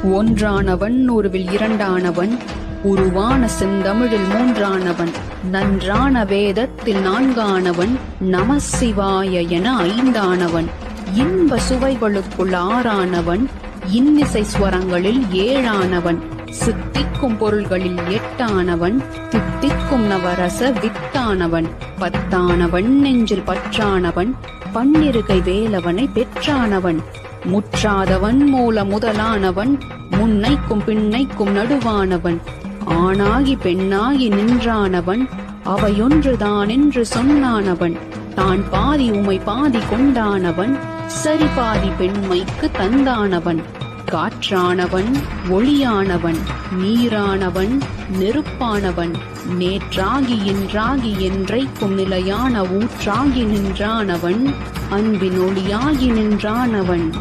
ஒன்றானவன் உருவில் இரண்டானவன், உருவான செந்தமிழில் மூன்றானவன், நன்றான வேதத்தில் நான்கானவன், நமசிவாய என ஐந்தானவன், இன்ப சுவைகளுக்குள் ஆறானவன், இன்னிசை ஸ்வரங்களில் ஏழானவன், சித்திக்கும் பொருள்களில் எட்டானவன், தித்திக்கும் நவரச வித்தானவன், பத்தானவன், நெஞ்சில் பற்றானவன், பன்னிருகை வேலவனை பெற்றானவன், முற்றாதவன் மூல முதலானவன், முன்னைக்கும் பின்னைக்கும் நடுவானவன், ஆணாகி பெண்ணாகி நின்றானவன், அவையொன்றுதான் என்று சொன்னானவன், தான் பாதி உமை பாதி கொண்டானவன், சரி பாதி பெண்மைக்கு தந்தானவன், காற்றானவன் ஒளியானவன், நீரானவன் நெருப்பானவன், நேற்றாகி இன்றாகி என்றைக்கும் நிலையான ஊற்றாகி நின்றானவன், அன்பின் ஒளியாகி நின்றானவன்.